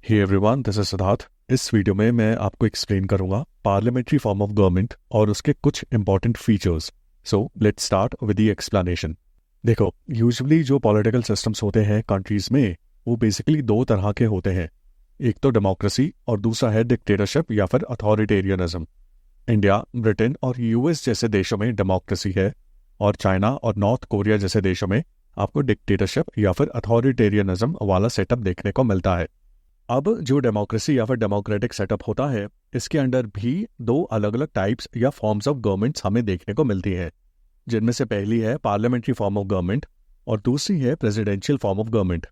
Hey everyone, this is Siddharth. इस video में मैं आपको एक्सप्लेन करूंगा पार्लियामेंट्री फॉर्म ऑफ गवर्नमेंट और उसके कुछ important features. So let's start with the explanation. देखो, यूजुअली जो पॉलिटिकल सिस्टम्स होते हैं कंट्रीज में, वो बेसिकली दो तरह के होते हैं। एक तो डेमोक्रेसी और दूसरा है डिक्टेटरशिप या फिर अथॉरिटेरियनिज्म। इंडिया, ब्रिटेन और यूएस जैसे देशों में डेमोक्रेसी है, और चाइना और नॉर्थ कोरिया जैसे देशों में आपको डिक्टेटरशिप या फिर अथॉरिटेरियनिज्म वाला सेटअप देखने को मिलता है। अब जो डेमोक्रेसी या फिर डेमोक्रेटिक सेटअप होता है, इसके अंडर भी दो अलग अलग टाइप्स या फॉर्म्स ऑफ गवर्नमेंट्स हमें देखने को मिलती है, जिनमें से पहली है पार्लियामेंट्री फॉर्म ऑफ गवर्नमेंट और दूसरी है प्रेसिडेंशियल फॉर्म ऑफ गवर्नमेंट।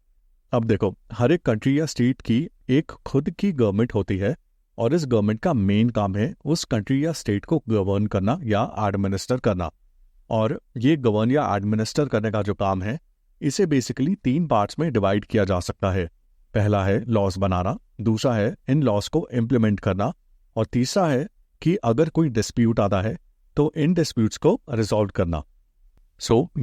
अब देखो, हर एक कंट्री या स्टेट की एक खुद की गवर्नमेंट होती है, और इस गवर्नमेंट का मेन काम है उस कंट्री या स्टेट को गवर्न करना या एडमिनिस्टर करना। और ये गवर्न या एडमिनिस्टर करने का जो काम है, इसे बेसिकली तीन पार्ट्स में डिवाइड किया जा सकता है। पहला है लॉज बनाना, दूसरा है इन लॉज को इम्प्लीमेंट करना, और तीसरा है कि अगर कोई डिस्प्यूट आता है तो इन डिस्प्यूट्स को रिजॉल्व करना।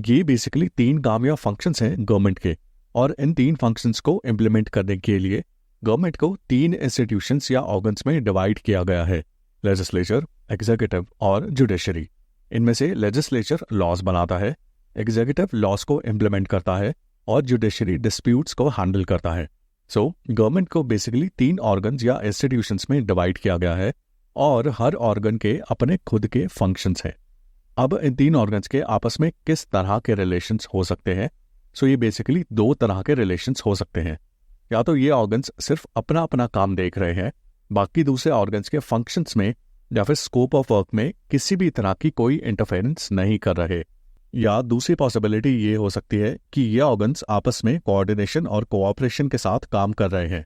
ये बेसिकली तीन काम या फंक्शंस हैं गवर्नमेंट के, और इन तीन फंक्शंस को इम्प्लीमेंट करने के लिए गवर्नमेंट को तीन इंस्टीट्यूशंस या ऑर्गन्स में डिवाइड किया गया है: लेजिस्लेचर, एग्जीक्यूटिव और जुडिशरी। इनमें से लेजिस्लेचर लॉज बनाता है, एग्जीक्यूटिव लॉज को इम्प्लीमेंट करता है, और जुडिशरी डिस्प्यूट्स को हैंडल करता है। गवर्नमेंट को बेसिकली तीन ऑर्गन्स या इंस्टीट्यूशंस में डिवाइड किया गया है, और हर ऑर्गन के अपने खुद के फंक्शंस हैं। अब इन तीन ऑर्गन्स के आपस में किस तरह के रिलेशंस हो सकते हैं? ये बेसिकली दो तरह के रिलेशंस हो सकते हैं। या तो ये ऑर्गन्स सिर्फ अपना अपना काम देख रहे हैं, बाकी दूसरे ऑर्गन्स के फंक्शंस में या फिर स्कोप ऑफ वर्क में किसी भी तरह की कोई इंटरफेरेंस नहीं कर रहे। या दूसरी पॉसिबिलिटी ये हो सकती है कि ये ऑर्गन्स आपस में कोऑर्डिनेशन और कोऑपरेशन के साथ काम कर रहे हैं।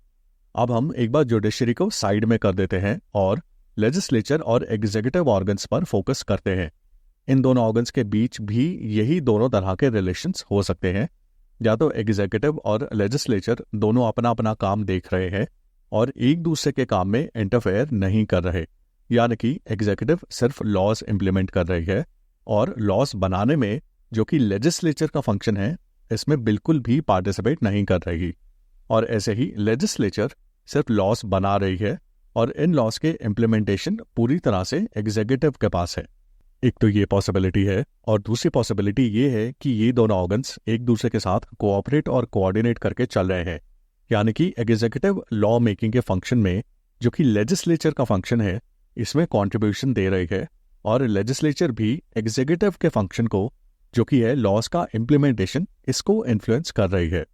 अब हम एक बार जुडिशरी को साइड में कर देते हैं और लेजिस्लेचर और एग्जीक्यूटिव ऑर्गन्स पर फोकस करते हैं। इन दोनों ऑर्गन्स के बीच भी यही दोनों तरह के रिलेशंस हो सकते हैं। या तो एग्जीक्यूटिव और लेजिस्लेचर दोनों अपना अपना काम देख रहे हैं और एक दूसरे के काम में इंटरफेयर नहीं कर रहे, यानी कि एग्जीक्यूटिव सिर्फ लॉज इंप्लीमेंट कर रही है, और लॉस बनाने में जो कि लेजिस्लेचर का फंक्शन है, इसमें बिल्कुल भी पार्टिसिपेट नहीं कर रही। और ऐसे ही लेजिस्लेचर सिर्फ लॉस बना रही है, और इन लॉस के इम्प्लीमेंटेशन पूरी तरह से एग्जीक्यूटिव के पास है। एक तो ये पॉसिबिलिटी है, और दूसरी पॉसिबिलिटी ये है कि ये दोनों ऑर्गन्स एक दूसरे के साथ कोऑपरेट और कोऑर्डिनेट करके चल रहे हैं, यानी कि एग्जीक्यूटिव लॉ मेकिंग के फंक्शन में जो कि लेजिस्लेचर का फंक्शन है, इसमें कॉन्ट्रीब्यूशन दे रही है, और लेजिस्लेचर भी एग्जीक्यूटिव के फंक्शन को जो कि है लॉज का इम्प्लीमेंटेशन, इसको इन्फ्लुएंस कर रही है।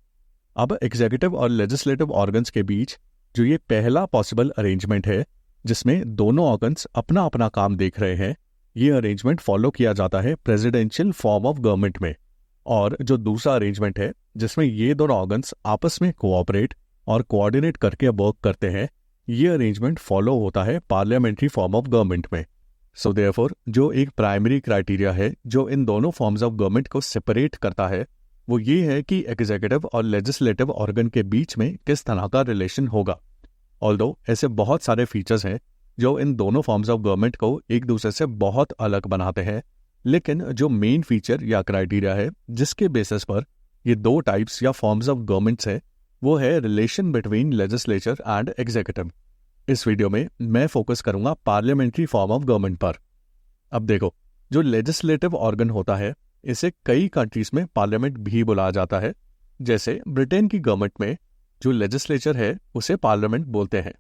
अब एग्जीक्यूटिव और लेजिस्लेटिव ऑर्गन्स के बीच जो ये पहला पॉसिबल अरेंजमेंट है, जिसमें दोनों ऑर्गन्स अपना अपना काम देख रहे हैं, ये अरेंजमेंट फॉलो किया जाता है प्रेसिडेंशियल फॉर्म ऑफ गवर्नमेंट में। और जो दूसरा अरेंजमेंट है, जिसमें ये दोनों ऑर्गन्स आपस में कोऑपरेट और कोऑर्डिनेट करके वर्क करते हैं, ये अरेंजमेंट फॉलो होता है पार्लियामेंट्री फॉर्म ऑफ गवर्नमेंट में। देयरफॉर जो एक प्राइमरी क्राइटेरिया है जो इन दोनों फॉर्म्स ऑफ गवर्नमेंट को सेपरेट करता है, वो ये है कि एग्जीक्यूटिव और लेजिस्लेटिव ऑर्गन के बीच में किस तरह का रिलेशन होगा। ऑल्दो ऐसे बहुत सारे फीचर्स हैं जो इन दोनों फॉर्म्स ऑफ गवर्नमेंट को एक दूसरे से बहुत अलग बनाते हैं, लेकिन जो मेन फीचर या क्राइटेरिया है जिसके बेसिस पर ये दो टाइप्स या फॉर्म्स ऑफ गवर्नमेंट्स है, वो है relation between legislature and executive. इस वीडियो में मैं फोकस करूंगा पार्लियामेंट्री फॉर्म ऑफ गवर्नमेंट पर। अब देखो, जो लेजिस्लेटिव ऑर्गन होता है, इसे कई कंट्रीज में पार्लियामेंट भी बुलाया जाता है। जैसे ब्रिटेन की गवर्नमेंट में जो लेजिस्लेचर है उसे पार्लियामेंट बोलते हैं।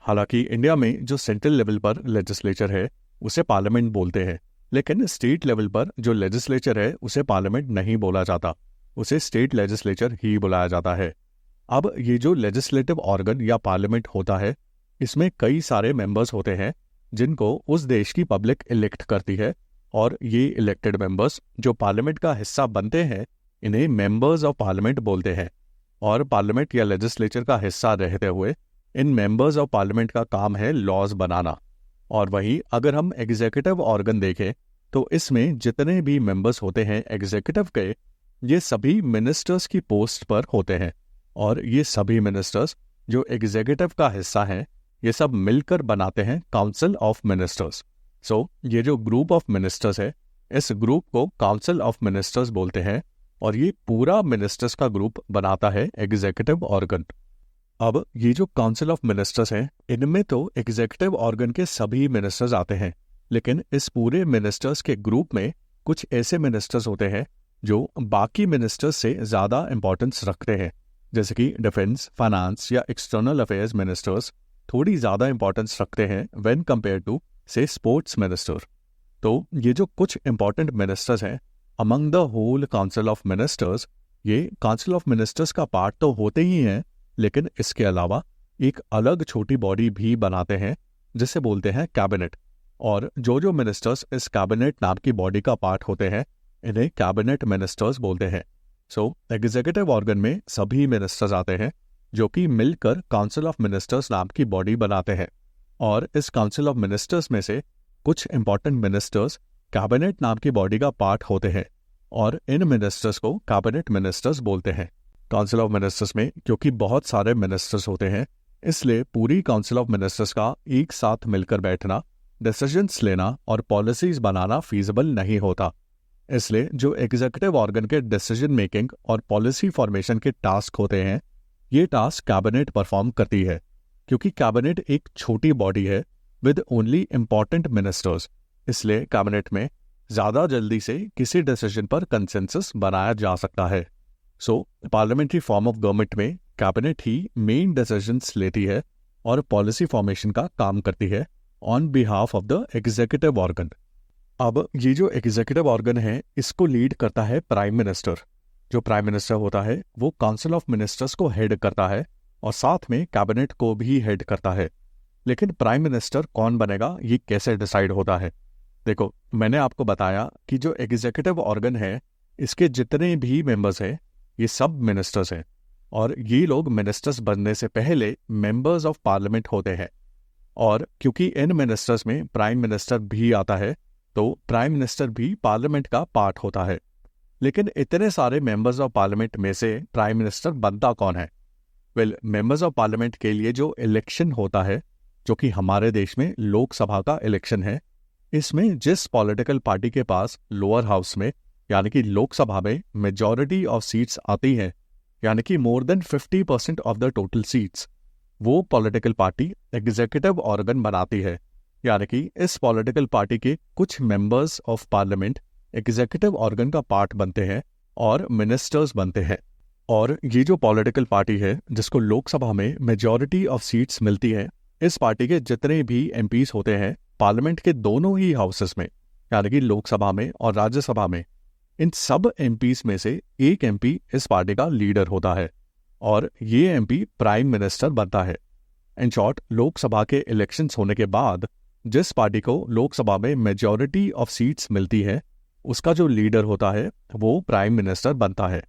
हालांकि इंडिया में जो सेंट्रल लेवल पर लेजिस्लेचर है उसे पार्लियामेंट बोलते हैं, लेकिन स्टेट लेवल पर जो लेजिस्लेचर है उसे पार्लियामेंट नहीं बोला जाता, उसे स्टेट लेजिस्लेचर ही बुलाया जाता है। अब ये जो लेजिस्लेटिव ऑर्गन या पार्लियामेंट होता है, इसमें कई सारे मेंबर्स होते हैं जिनको उस देश की पब्लिक इलेक्ट करती है, और ये इलेक्टेड मेंबर्स जो पार्लियामेंट का हिस्सा बनते हैं, इन्हें मेंबर्स ऑफ पार्लियामेंट बोलते हैं। और पार्लियामेंट या लेजिस्लेचर का हिस्सा रहते हुए इन मेंबर्स ऑफ पार्लियामेंट का काम है लॉज बनाना। और वहीं अगर हम एग्जीक्यूटिव ऑर्गन देखें, तो इसमें जितने भी मेंबर्स होते हैं एग्जीक्यूटिव के, ये सभी मिनिस्टर्स की पोस्ट पर होते हैं, और ये सभी मिनिस्टर्स जो एग्जीक्यूटिव का हिस्सा हैं, ये सब मिलकर बनाते हैं काउंसिल ऑफ मिनिस्टर्स। ये जो ग्रुप ऑफ मिनिस्टर्स है, इस ग्रुप को काउंसिल ऑफ मिनिस्टर्स बोलते हैं, और ये पूरा मिनिस्टर्स का ग्रुप बनाता है एग्जीक्यूटिव ऑर्गन। अब ये जो काउंसिल ऑफ मिनिस्टर्स हैं, इनमें तो एग्जीक्यूटिव ऑर्गन के सभी मिनिस्टर्स आते हैं, लेकिन इस पूरे मिनिस्टर्स के ग्रुप में कुछ ऐसे मिनिस्टर्स होते हैं जो बाकी मिनिस्टर्स से ज़्यादा इंपॉर्टेंस रखते हैं, जैसे कि डिफेंस, फाइनेंस या एक्सटर्नल अफेयर्स मिनिस्टर्स थोड़ी ज़्यादा इंपॉर्टेंस रखते हैं व्हेन कंपेयर टू से स्पोर्ट्स मिनिस्टर। तो ये जो कुछ इंपॉर्टेंट मिनिस्टर्स हैं among the whole council of ministers, ये काउंसिल ऑफ मिनिस्टर्स का पार्ट तो होते ही हैं, लेकिन इसके अलावा एक अलग छोटी बॉडी भी बनाते हैं जिसे बोलते हैं कैबिनेट। और जो मिनिस्टर्स इस कैबिनेट नाम की बॉडी का पार्ट होते हैं, इन्हें कैबिनेट मिनिस्टर्स बोलते हैं। सो एग्जीक्यूटिव ऑर्गन में सभी मिनिस्टर्स आते हैं जो कि मिलकर काउंसिल ऑफ मिनिस्टर्स नाम की बॉडी बनाते हैं। और इस काउंसिल ऑफ मिनिस्टर्स में से कुछ इंपॉर्टेंट मिनिस्टर्स कैबिनेट नाम की बॉडी का पार्ट होते हैं, और इन मिनिस्टर्स को कैबिनेट मिनिस्टर्स बोलते हैं। काउंसिल ऑफ मिनिस्टर्स में क्योंकि बहुत सारे मिनिस्टर्स होते हैं, इसलिए पूरी काउंसिल ऑफ मिनिस्टर्स का एक साथ मिलकर बैठना, डिसीजंस लेना और पॉलिसीज बनाना फीजिबल नहीं होता। इसलिए जो एग्जीक्यूटिव ऑर्गन के डिसीजन मेकिंग और पॉलिसी फॉर्मेशन के टास्क होते हैं, ये टास्क कैबिनेट परफॉर्म करती है। क्योंकि कैबिनेट एक छोटी बॉडी है विद ओनली इंपॉर्टेंट मिनिस्टर्स, इसलिए कैबिनेट में ज़्यादा जल्दी से किसी डिसीजन पर कंसेंसस बनाया जा सकता है। सो पार्लियामेंट्री फॉर्म ऑफ गवर्नमेंट में कैबिनेट ही मेन डिसीजंस लेती है और पॉलिसी फॉर्मेशन का काम करती है on behalf of the executive organ. अब ये जो एग्जीक्यूटिव ऑर्गन है, इसको लीड करता है प्राइम मिनिस्टर। जो प्राइम मिनिस्टर होता है वो काउंसिल ऑफ मिनिस्टर्स को हेड करता है और साथ में कैबिनेट को भी हेड करता है। लेकिन प्राइम मिनिस्टर कौन बनेगा, ये कैसे डिसाइड होता है? देखो, मैंने आपको बताया कि जो एग्जीक्यूटिव ऑर्गन है, इसके जितने भी मेंबर्स हैं ये सब मिनिस्टर्स हैं, और ये लोग मिनिस्टर्स बनने से पहले मेंबर्स ऑफ पार्लियामेंट होते हैं। और क्योंकि इन मिनिस्टर्स में प्राइम मिनिस्टर भी आता है, तो प्राइम मिनिस्टर भी पार्लियामेंट का पार्ट होता है। लेकिन इतने सारे मेंबर्स ऑफ पार्लियामेंट में से प्राइम मिनिस्टर बनता कौन है? वेल, मेंबर्स ऑफ पार्लियामेंट के लिए जो इलेक्शन होता है, जो कि हमारे देश में लोकसभा का इलेक्शन है, इसमें जिस पॉलिटिकल पार्टी के पास लोअर हाउस में यानी कि लोकसभा में मेजॉरिटी ऑफ सीट्स आती हैं, यानी कि more than 50% of the total seats, वो पॉलिटिकल पार्टी एग्जीक्यूटिव ऑर्गन बनाती है। यानी कि इस पॉलिटिकल पार्टी के कुछ members of parliament executive organ का पार्ट बनते हैं और मिनिस्टर्स बनते हैं। और ये जो पॉलिटिकल पार्टी है जिसको लोकसभा में मेजॉरिटी ऑफ सीट्स मिलती है, इस पार्टी के जितने भी एमपीज होते हैं पार्लियामेंट के दोनों ही हाउसेस में, यानी कि लोकसभा में और राज्यसभा में, इन सब एमपीज में से एक एमपी इस पार्टी का लीडर होता है और ये एमपी प्राइम मिनिस्टर बनता है। इन शॉर्ट, लोकसभा के इलेक्शंस होने के बाद जिस पार्टी को लोकसभा में मेजॉरिटी ऑफ सीट्स मिलती है, उसका जो लीडर होता है वो प्राइम मिनिस्टर बनता है।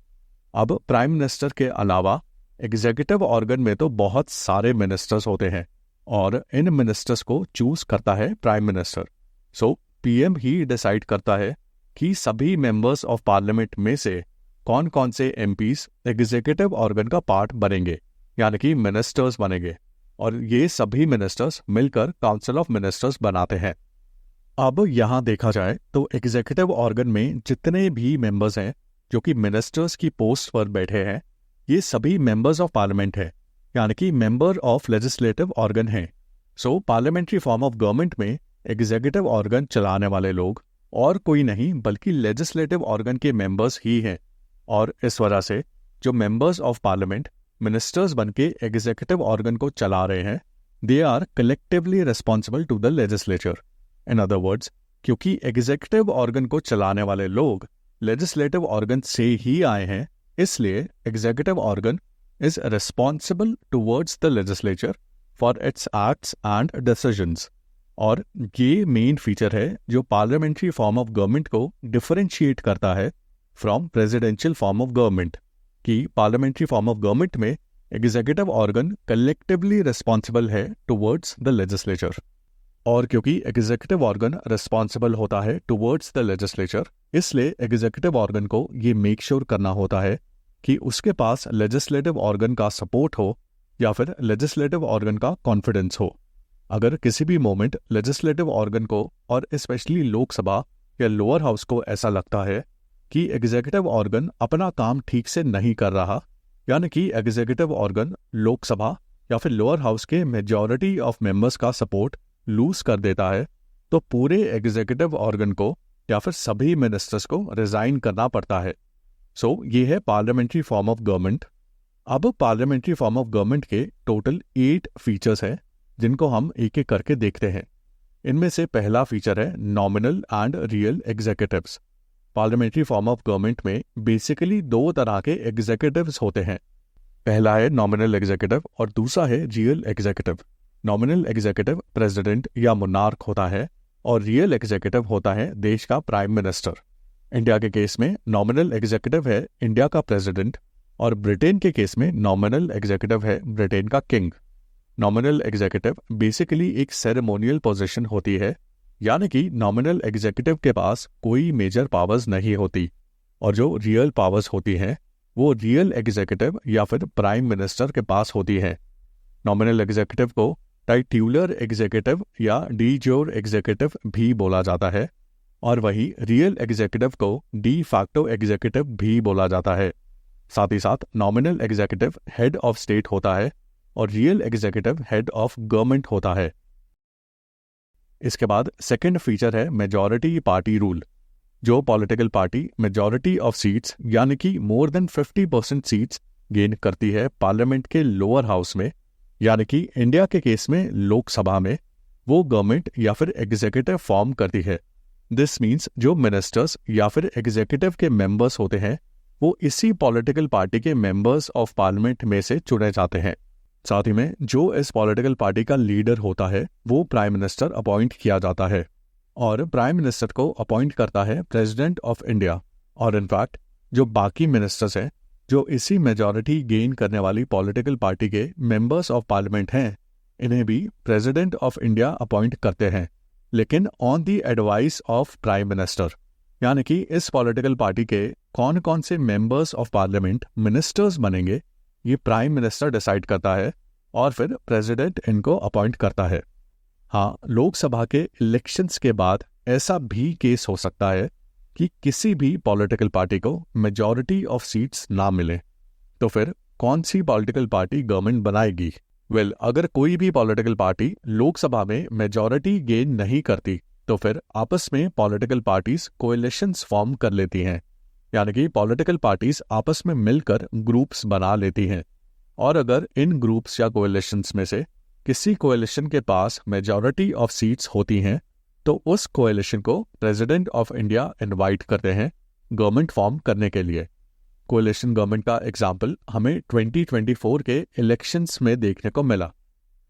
अब प्राइम मिनिस्टर के अलावा एग्जीक्यूटिव ऑर्गन में तो बहुत सारे मिनिस्टर्स होते हैं और इन मिनिस्टर्स को चूज करता है प्राइम मिनिस्टर। सो पीएम ही डिसाइड करता है कि सभी मेंबर्स ऑफ पार्लियामेंट में से कौन कौन से एमपीज एग्जीक्यूटिव ऑर्गन का पार्ट बनेंगे, यानी कि मिनिस्टर्स बनेंगे, और ये सभी मिनिस्टर्स मिलकर काउंसिल ऑफ मिनिस्टर्स बनाते हैं। अब यहाँ देखा जाए तो एग्जीक्यूटिव ऑर्गन में जितने भी मेंबर्स हैं जो कि मिनिस्टर्स की पोस्ट पर बैठे हैं, ये सभी मेंबर्स ऑफ पार्लियामेंट हैं, यानी कि मेंबर ऑफ लेजिस्लेटिव ऑर्गन हैं। So parliamentary form of government में एग्जीक्यूटिव ऑर्गन चलाने वाले लोग और कोई नहीं बल्कि लेजिस्लेटिव ऑर्गन के मेंबर्स ही हैं। और इस वजह से जो मेंबर्स ऑफ पार्लियामेंट मिनिस्टर्स बनके एग्जीक्यूटिव ऑर्गन को चला रहे हैं, they are collectively responsible to the legislature. In other words, क्योंकि एग्जीक्यूटिव ऑर्गन को चलाने वाले लोग लेजिस्लेटिव ऑर्गन से ही आए हैं, इसलिए executive organ is responsible towards the legislature for its acts and decisions. और ये मेन फीचर है जो पार्लियामेंट्री फॉर्म ऑफ गवर्नमेंट को डिफरेंशिएट करता है from presidential form of government, कि पार्लियामेंट्री फॉर्म ऑफ गवर्नमेंट में एग्जीक्यूटिव ऑर्गन कलेक्टिवली रिस्पॉन्सिबल है टुवर्ड्स द लेजिस्लेचर। और क्योंकि एग्जीक्यूटिव ऑर्गन रिस्पॉन्सिबल होता है टुवर्ड्स द लेजिस्लेचर, इसलिए एग्जीक्यूटिव ऑर्गन को ये मेक श्योर करना होता है कि उसके पास लेजिस्लेटिव ऑर्गन का सपोर्ट हो या फिर लेजिस्लेटिव ऑर्गन का कॉन्फिडेंस हो। अगर किसी भी मोमेंट लेजिस्लेटिव ऑर्गन को और स्पेशली लोकसभा या लोअर हाउस को ऐसा लगता है कि एग्जीक्यूटिव ऑर्गन अपना काम ठीक से नहीं कर रहा यानी कि एग्जीक्यूटिव ऑर्गन लोकसभा या फिर लोअर हाउस के मेजॉरिटी ऑफ मेंबर्स का सपोर्ट लूज कर देता है, तो पूरे एग्जीक्यूटिव ऑर्गन को या फिर सभी मिनिस्टर्स को रिजाइन करना पड़ता है। सो ये है पार्लियामेंट्री फॉर्म ऑफ गवर्नमेंट। अब पार्लियामेंट्री फॉर्म ऑफ गवर्नमेंट के टोटल 8 फीचर्स हैं, जिनको हम एक एक करके देखते हैं। इनमें से पहला फीचर है nominal and real executives. Parliamentary form of government में बेसिकली 2 तरह के एग्जीक्यूटिव्स होते हैं। पहला है नॉमिनल एग्जीक्यूटिव और दूसरा है real executive. Nominal executive president या मोनार्क होता है और रियल एग्जीक्यूटिव होता है देश का प्राइम मिनिस्टर। इंडिया के केस में नॉमिनल एग्जीक्यूटिव है इंडिया का प्रेसिडेंट और ब्रिटेन के केस में नॉमिनल एग्जीक्यूटिव है ब्रिटेन का किंग। नॉमिनल एग्जीक्यूटिव बेसिकली एक सेरेमोनियल पोजीशन होती है, यानी कि नॉमिनल एग्जीक्यूटिव के पास कोई मेजर पावर्स नहीं होती, और जो रियल पावर्स होती हैं वो रियल एग्जीक्यूटिव या फिर प्राइम मिनिस्टर के पास होती है। नॉमिनल एग्जीक्यूटिव को टाइट्यूलर एग्जीक्यूटिव या डी ज्योर एग्जीक्यूटिव भी बोला जाता है, और वही रियल एग्जीक्यूटिव को डी फैक्टो एग्जीक्यूटिव भी बोला जाता है। साथ ही साथ nominal executive head of state होता है और real executive head of government होता है। इसके बाद सेकंड फीचर है मेजॉरिटी पार्टी रूल। जो political party majority of seats यानी कि मोर देन 50% सीट्स गेन करती है पार्लियामेंट के लोअर हाउस में, यानी कि इंडिया के केस में लोकसभा में, वो गवर्नमेंट या फिर एग्जीक्यूटिव फॉर्म करती है। दिस मीन्स जो मिनिस्टर्स या फिर एग्जीक्यूटिव के मेंबर्स होते हैं वो इसी पॉलिटिकल पार्टी के मेंबर्स ऑफ पार्लियामेंट में से चुने जाते हैं। साथ ही में जो इस पॉलिटिकल पार्टी का लीडर होता है वो प्राइम मिनिस्टर अपॉइंट किया जाता है, और प्राइम मिनिस्टर को अपॉइंट करता है प्रेसिडेंट ऑफ इंडिया। और इनफैक्ट जो बाकी मिनिस्टर्स हैं जो इसी मेजॉरिटी गेन करने वाली पॉलिटिकल पार्टी के मेंबर्स ऑफ पार्लियामेंट हैं, इन्हें भी प्रेसिडेंट ऑफ इंडिया अपॉइंट करते हैं, लेकिन on the advice of prime minister. यानी कि इस पॉलिटिकल पार्टी के कौन कौन से मेंबर्स ऑफ पार्लियामेंट मिनिस्टर्स बनेंगे ये प्राइम मिनिस्टर डिसाइड करता है, और फिर प्रेसिडेंट इनको अपॉइंट करता है। हाँ, लोकसभा के इलेक्शंस के बाद ऐसा भी केस हो सकता है कि किसी भी पॉलिटिकल पार्टी को मेजॉरिटी ऑफ सीट्स ना मिले, तो फिर कौन सी पॉलिटिकल पार्टी गवर्नमेंट बनाएगी? अगर कोई भी पॉलिटिकल पार्टी लोकसभा में मेजॉरिटी गेन नहीं करती तो फिर आपस में पॉलिटिकल पार्टीज कोएलिशंस फॉर्म कर लेती हैं, यानी कि पॉलिटिकल पार्टीज आपस में मिलकर ग्रुप्स बना लेती हैं। और अगर इन ग्रुप्स या कोएलिशंस में से किसी कोएलिशन के पास मेजॉरिटी ऑफ सीट्स होती हैं तो उस कोएलिशन को प्रेसिडेंट ऑफ इंडिया इनवाइट करते हैं गवर्नमेंट फॉर्म करने के लिए। कोएलिशन गवर्नमेंट का एग्जाम्पल हमें 2024 के इलेक्शंस में देखने को मिला।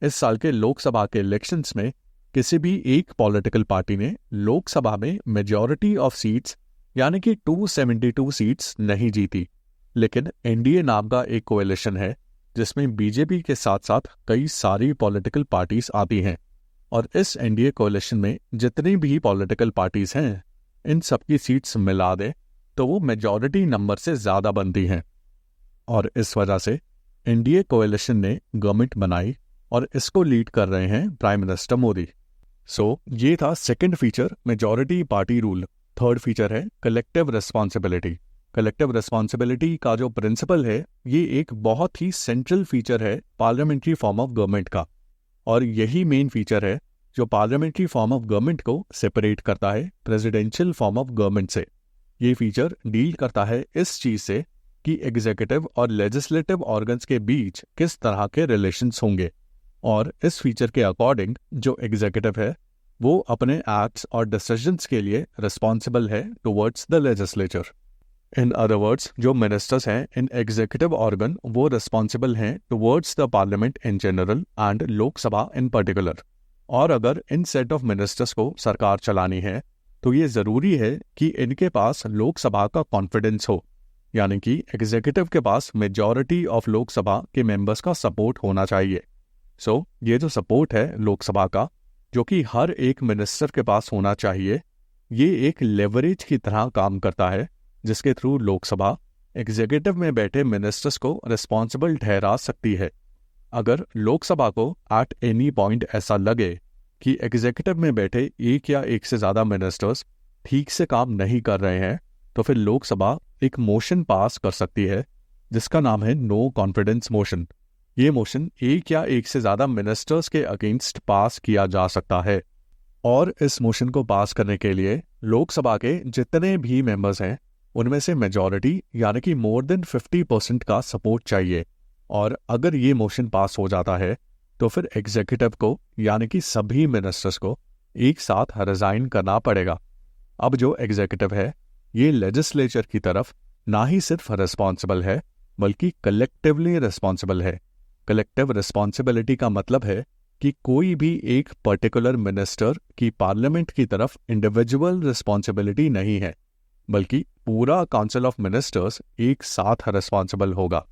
इस साल के लोकसभा के इलेक्शंस में किसी भी एक पॉलिटिकल पार्टी ने लोकसभा में मेजॉरिटी ऑफ सीट्स यानी कि 272 सीट्स नहीं जीती, लेकिन एनडीए नाम का एक कोएलिशन है जिसमें बीजेपी के साथ साथ कई सारी पॉलिटिकल पार्टीज आती हैं, और इस एनडीए कोएलिशन में जितनी भी पॉलिटिकल पार्टीज हैं इन सबकी सीट्स मिला दें तो वो मेजॉरिटी नंबर से ज़्यादा बनती हैं, और इस वजह से एनडीए कोएलिशन ने गवर्नमेंट बनाई और इसको लीड कर रहे हैं प्राइम मिनिस्टर मोदी। ये था second feature, majority party rule. Third feature है कलेक्टिव रिस्पॉन्सिबिलिटी। कलेक्टिव रिस्पॉन्सिबिलिटी का जो प्रिंसिपल है ये एक बहुत ही सेंट्रल फीचर है पार्लियामेंट्री फॉर्म ऑफ गवर्नमेंट का, और यही मेन फीचर है जो पार्लियामेंट्री फॉर्म ऑफ गवर्नमेंट को सेपरेट करता है प्रेसिडेंशियल फॉर्म ऑफ गवर्नमेंट से। ये फीचर डील करता है इस चीज से कि एग्जीक्यूटिव और लेजिस्लेटिव ऑर्गन्स के बीच किस तरह के रिलेशंस होंगे, और इस फीचर के अकॉर्डिंग जो एग्जीक्यूटिव है वो अपने एक्ट्स और डिसीजंस के लिए रिस्पॉन्सिबल है towards the legislature. In other words, जो मिनिस्टर्स हैं इन एग्जीक्यूटिव ऑर्गन वो रिस्पॉन्सिबल हैं towards the parliament in general and Lok Sabha in particular. और अगर इन सेट ऑफ मिनिस्टर्स को सरकार चलानी है तो ये ज़रूरी है कि इनके पास लोकसभा का कॉन्फिडेंस हो, यानी कि एग्जीक्यूटिव के पास मेजॉरिटी ऑफ लोकसभा के मेंबर्स का सपोर्ट होना चाहिए। ये जो सपोर्ट है लोकसभा का जो कि हर एक मिनिस्टर के पास होना चाहिए, ये एक लेवरेज की तरह काम करता है जिसके थ्रू लोकसभा एग्जीक्यूटिव में बैठे मिनिस्टर्स को रिस्पॉन्सिबल ठहरा सकती है। अगर लोकसभा को एट एनी पॉइंट ऐसा लगे कि एग्जीक्यूटिव में बैठे एक या एक से ज़्यादा मिनिस्टर्स ठीक से काम नहीं कर रहे हैं तो फिर लोकसभा एक मोशन पास कर सकती है जिसका नाम है नो कॉन्फिडेंस मोशन। ये मोशन एक या एक से ज़्यादा मिनिस्टर्स के अगेंस्ट पास किया जा सकता है, और इस मोशन को पास करने के लिए लोकसभा के जितने भी मेंबर्स हैं उनमें से मेजॉरिटी यानी कि मोर देन 50% का सपोर्ट चाहिए। और अगर ये मोशन पास हो जाता है तो फिर एग्जीक्यूटिव को यानी कि सभी मिनिस्टर्स को एक साथ रिजाइन करना पड़ेगा। अब जो एग्जीक्यूटिव है ये लेजिस्लेचर की तरफ ना ही सिर्फ रिस्पॉन्सिबल है बल्कि कलेक्टिवली रिस्पॉन्सिबल है। कलेक्टिव रिस्पॉन्सिबिलिटी का मतलब है कि कोई भी एक पर्टिकुलर मिनिस्टर की पार्लियामेंट की तरफ इंडिविजुअल रिस्पॉन्सिबिलिटी नहीं है, बल्कि पूरा काउंसिल ऑफ मिनिस्टर्स एक साथ रिस्पॉन्सिबल होगा।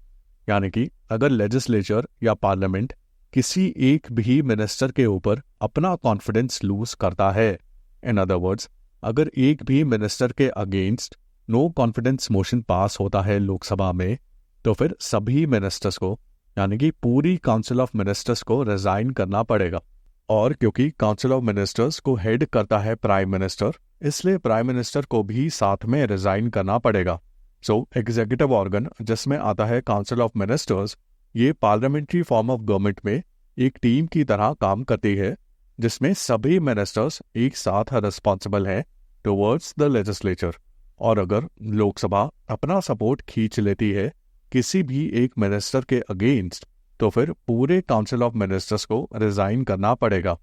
यानी कि अगर लेजिस्लेचर या पार्लियामेंट किसी एक भी मिनिस्टर के ऊपर अपना कॉन्फिडेंस लूज करता है, इन अदर वर्ड्स अगर एक भी मिनिस्टर के against no confidence motion pass होता है लोकसभा में, तो फिर सभी मिनिस्टर्स को यानी कि पूरी काउंसिल ऑफ मिनिस्टर्स को रिजाइन करना पड़ेगा। और क्योंकि काउंसिल ऑफ मिनिस्टर्स को हेड करता है प्राइम मिनिस्टर, इसलिए प्राइम मिनिस्टर को भी साथ में रिजाइन करना पड़ेगा। सो एग्जीक्यूटिव ऑर्गन जिसमें आता है काउंसिल ऑफ मिनिस्टर्स, ये पार्लियामेंट्री फॉर्म ऑफ गवर्नमेंट में एक टीम की तरह काम करती है, जिसमें सभी मिनिस्टर्स एक साथ रिस्पॉन्सिबल हैं टुवर्ड्स द लेजिस्लेचर। और अगर लोकसभा अपना सपोर्ट खींच लेती है किसी भी एक मिनिस्टर के अगेंस्ट, तो फिर पूरे काउंसिल ऑफ मिनिस्टर्स को रिजाइन करना पड़ेगा।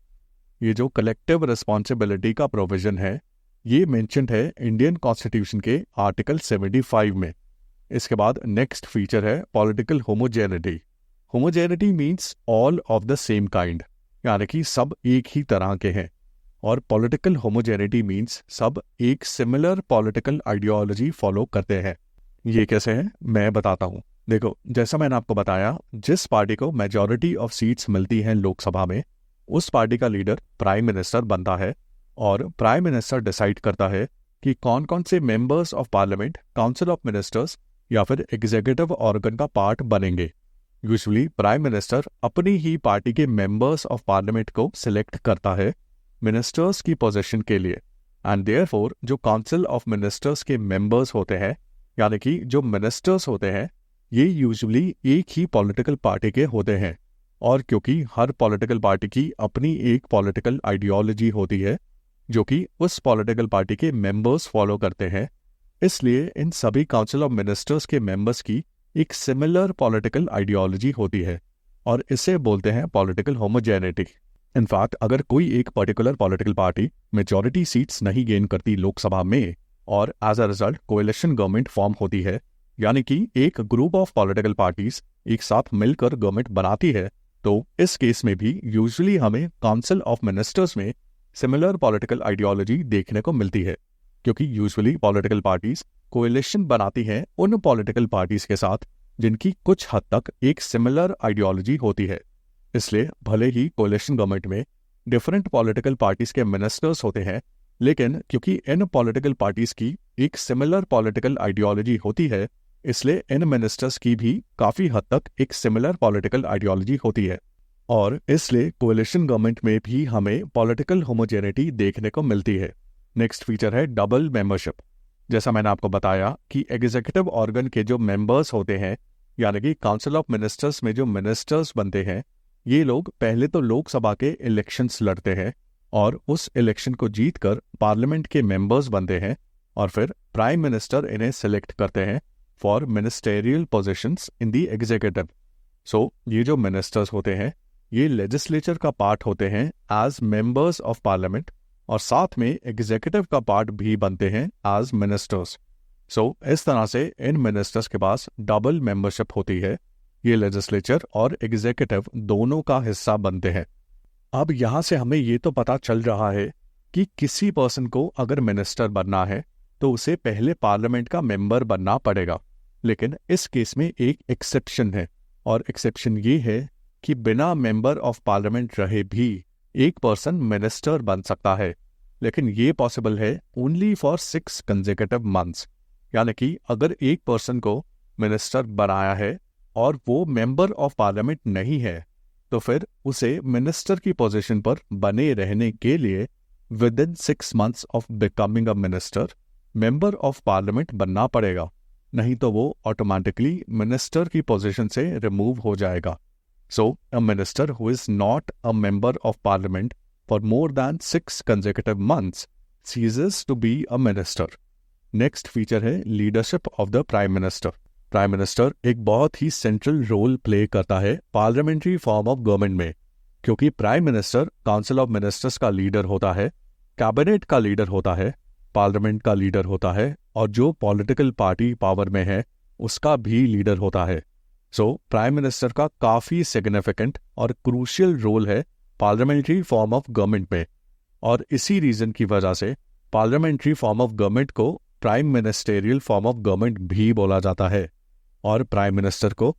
ये जो कलेक्टिव रिस्पॉन्सिबिलिटी का प्रोविजन है ये मेंशन्ड है इंडियन कॉन्स्टिट्यूशन के आर्टिकल 75 में। इसके बाद नेक्स्ट फीचर है political homogeneity. Homogeneity means all of the same kind, यानी कि सब एक ही तरह के हैं। और पॉलिटिकल होमोजेनिटी मीन्स सब एक सिमिलर पॉलिटिकल आइडियोलॉजी फॉलो करते हैं। ये कैसे है मैं बताता हूँ। देखो, जैसा मैंने आपको बताया, जिस पार्टी को मेजॉरिटी ऑफ सीट्स मिलती हैं लोकसभा में, उस पार्टी का लीडर प्राइम मिनिस्टर बनता है, और प्राइम मिनिस्टर डिसाइड करता है कि कौन कौन से members of parliament council of ministers या फिर एग्जीक्यूटिव ऑर्गन का पार्ट बनेंगे। यूजुअली प्राइम मिनिस्टर अपनी ही पार्टी के मेंबर्स ऑफ पार्लियामेंट को सिलेक्ट करता है मिनिस्टर्स की पोजीशन के लिए। एंड देयरफॉर जो काउंसिल ऑफ मिनिस्टर्स के मेंबर्स होते हैं यानी कि जो मिनिस्टर्स होते हैं, ये यूजुअली एक ही पॉलिटिकल पार्टी के होते हैं। और क्योंकि हर पॉलिटिकल पार्टी की अपनी एक पॉलिटिकल आइडियोलॉजी होती है जो कि उस पॉलिटिकल पार्टी के मेंबर्स फॉलो करते हैं, इसलिए इन सभी काउंसिल ऑफ मिनिस्टर्स के मेंबर्स की एक सिमिलर पॉलिटिकल आइडियोलॉजी होती है, और इसे बोलते हैं पॉलिटिकल होमोजेनिटी। इनफैक्ट अगर कोई एक particular political party majority seats नहीं गेन करती लोकसभा में और as a result coalition government form होती है, यानी कि एक ग्रुप ऑफ पॉलिटिकल पार्टीज एक साथ मिलकर गवर्नमेंट बनाती है, तो इस केस में भी यूजुअली हमें काउंसिल ऑफ मिनिस्टर्स में सिमिलर पॉलिटिकल आइडियोलॉजी देखने को मिलती है, क्योंकि यूजुअली पॉलिटिकल पार्टीज कोएलिशन बनाती हैं उन पॉलिटिकल पार्टीज के साथ जिनकी कुछ हद तक एक सिमिलर आइडियोलॉजी होती है। इसलिए भले ही कोएलिशन गवर्नमेंट में डिफरेंट पॉलिटिकल पार्टीज के मिनिस्टर्स होते हैं, लेकिन क्योंकि इन पॉलिटिकल पार्टीज की एक सिमिलर पॉलिटिकल आइडियोलॉजी होती है, इसलिए इन मिनिस्टर्स की भी काफी हद तक एक सिमिलर पॉलिटिकल आइडियोलॉजी होती है। और इसलिए कोएलिशन गवर्नमेंट में भी हमें पॉलिटिकल होमोजेनिटी देखने को मिलती है। नेक्स्ट फीचर है डबल मेंबरशिप। जैसा मैंने आपको बताया कि एग्जीक्यूटिव ऑर्गन के जो मेंबर्स होते हैं, यानी कि काउंसिल ऑफ मिनिस्टर्स में जो मिनिस्टर्स बनते हैं, ये लोग पहले तो लोकसभा के इलेक्शंस लड़ते हैं और उस इलेक्शन को जीतकर पार्लियामेंट के मेंबर्स बनते हैं, और फिर प्राइम मिनिस्टर इन्हें सिलेक्ट करते हैं for ministerial positions in the executive. So ये जो मिनिस्टर्स होते हैं ये लेजिस्लेचर का पार्ट होते हैं एज मेंबर्स ऑफ पार्लियामेंट, और साथ में एग्जीक्यूटिव का पार्ट भी बनते हैं एज मिनिस्टर्स। सो इस तरह से इन मिनिस्टर्स के पास डबल मेंबरशिप होती है। ये लेजिस्लेचर और एग्जीक्यूटिव दोनों का हिस्सा बनते हैं। अब यहाँ से हमें ये तो पता चल रहा है कि किसी पर्सन को अगर मिनिस्टर बनना है तो उसे पहले पार्लियामेंट का मेंबर बनना पड़ेगा। लेकिन इस केस में एक एक्सेप्शन है, और एक्सेप्शन ये है कि बिना मेंबर ऑफ पार्लियामेंट रहे भी एक पर्सन मिनिस्टर बन सकता है, लेकिन ये पॉसिबल है ओनली फॉर 6 कंसेक्यूटिव मंथ्स। यानी कि अगर एक पर्सन को मिनिस्टर बनाया है और वो मेंबर ऑफ पार्लियामेंट नहीं है, तो फिर उसे मिनिस्टर की पोजीशन पर बने रहने के लिए within 6 months of becoming a minister member of parliament बनना पड़ेगा। नहीं तो वो ऑटोमेटिकली मिनिस्टर की पोजीशन से रिमूव हो जाएगा। So a minister who is not a member of parliament for more than 6 consecutive months ceases to be a minister। Next feature है leadership of the prime minister. Prime minister एक बहुत ही central role play करता है parliamentary form of government में, क्योंकि prime minister council of ministers का leader होता है, कैबिनेट का लीडर होता है, पार्लियामेंट का लीडर होता है, और जो पॉलिटिकल पार्टी पावर में है उसका भी लीडर होता है। सो प्राइम मिनिस्टर का काफ़ी सिग्निफिकेंट और क्रूशियल रोल है पार्लियामेंट्री फॉर्म ऑफ गवर्नमेंट में, और इसी रीजन की वजह से पार्लियामेंट्री फॉर्म ऑफ गवर्नमेंट को prime ministerial form of government भी बोला जाता है, और प्राइम मिनिस्टर को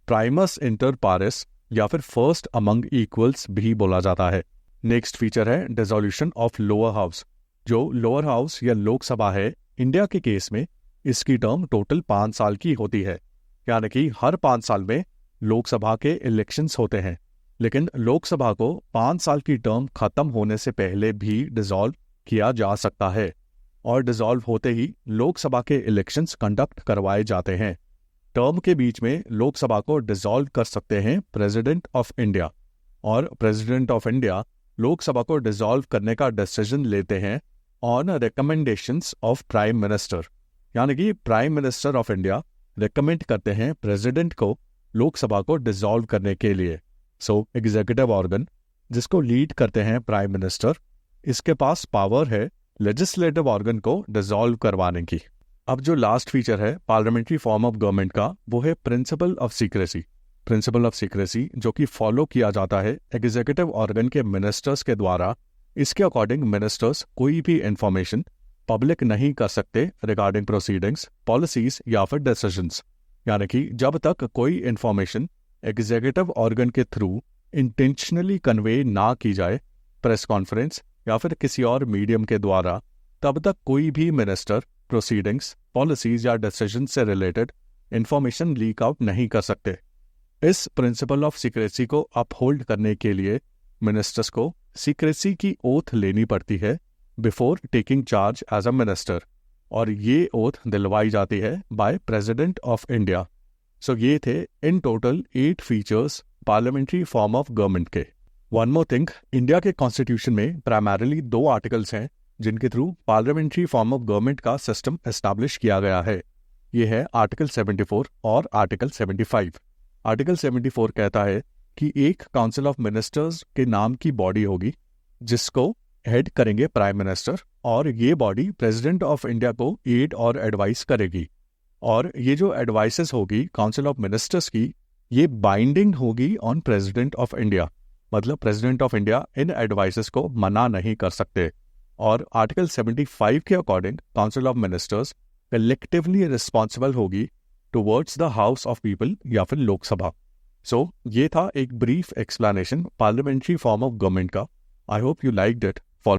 प्राइमस इंटर पारिस या फिर फर्स्ट अमंग इक्वल्स भी बोला जाता है। नेक्स्ट फीचर है डिसोल्यूशन ऑफ लोअर हाउस। जो लोअर हाउस या लोकसभा है, इंडिया के केस में इसकी टर्म टोटल 5 साल की होती है, यानी कि हर 5 साल में लोकसभा के इलेक्शंस होते हैं, लेकिन लोकसभा को 5 साल की टर्म खत्म होने से पहले भी डिसॉल्व किया जा सकता है, और डिसॉल्व होते ही लोकसभा के इलेक्शंस कंडक्ट करवाए जाते हैं। टर्म के बीच में लोकसभा को डिसॉल्व कर सकते हैं प्रेसिडेंट ऑफ इंडिया, और प्रेसिडेंट ऑफ इंडिया लोकसभा को डिसॉल्व करने का डिसीजन लेते हैं on recommendations of prime minister, यानी कि prime minister of India recommend करते हैं प्रेसिडेंट को लोकसभा को डिसॉल्व करने के लिए। सो एग्जीक्यूटिव ऑर्गन जिसको लीड करते हैं प्राइम मिनिस्टर, इसके पास पावर है लेजिस्लेटिव ऑर्गन को डिसॉल्व करवाने की। अब जो लास्ट फीचर है पार्लियामेंट्री फॉर्म ऑफ गवर्नमेंट का, वो है principle of secrecy. Principle of secrecy जो कि फॉलो किया जाता है एग्जीक्यूटिव ऑर्गन के मिनिस्टर्स के द्वारा। इसके अकॉर्डिंग मिनिस्टर्स कोई भी इंफॉर्मेशन पब्लिक नहीं कर सकते रिगार्डिंग प्रोसीडिंग्स, पॉलिसीज या फिर डिसीजंस, यानी कि जब तक कोई इंफॉर्मेशन एग्जीक्यूटिव ऑर्गन के थ्रू इंटेंशनली कन्वे ना की जाए प्रेस कॉन्फ्रेंस या फिर किसी और मीडियम के द्वारा, तब तक कोई भी मिनिस्टर प्रोसीडिंग्स, पॉलिसीज या डिसीजन से रिलेटेड इंफॉर्मेशन लीक आउट नहीं कर सकते। इस प्रिंसिपल ऑफ सीक्रेसी को अपहोल्ड करने के लिए मिनिस्टर्स को सीक्रेसी की ओथ लेनी पड़ती है before taking charge as a minister, और ये ओथ दिलवाई जाती है by president of India. So ये थे in total 8 features parliamentary form of government के। वन मोर थिंग, इंडिया के कॉन्स्टिट्यूशन में प्राइमरली 2 आर्टिकल्स हैं जिनके through parliamentary form of government का सिस्टम एस्टैब्लिश किया गया है। ये है आर्टिकल 74 और आर्टिकल 75। आर्टिकल 74 कहता है कि एक काउंसिल ऑफ मिनिस्टर्स के नाम की बॉडी होगी जिसको हेड करेंगे प्राइम मिनिस्टर, और ये बॉडी प्रेसिडेंट ऑफ इंडिया को एड और एडवाइस करेगी, और ये जो एडवाइसेस होगी काउंसिल ऑफ मिनिस्टर्स की, ये बाइंडिंग होगी ऑन प्रेसिडेंट ऑफ इंडिया, मतलब प्रेसिडेंट ऑफ इंडिया इन एडवाइसेस को मना नहीं कर सकते। और आर्टिकल 75 के according council of ministers collectively responsible होगी towards the house of people या फिर लोकसभा। सो ये था एक brief explanation parliamentary form of government का। I hope you liked it.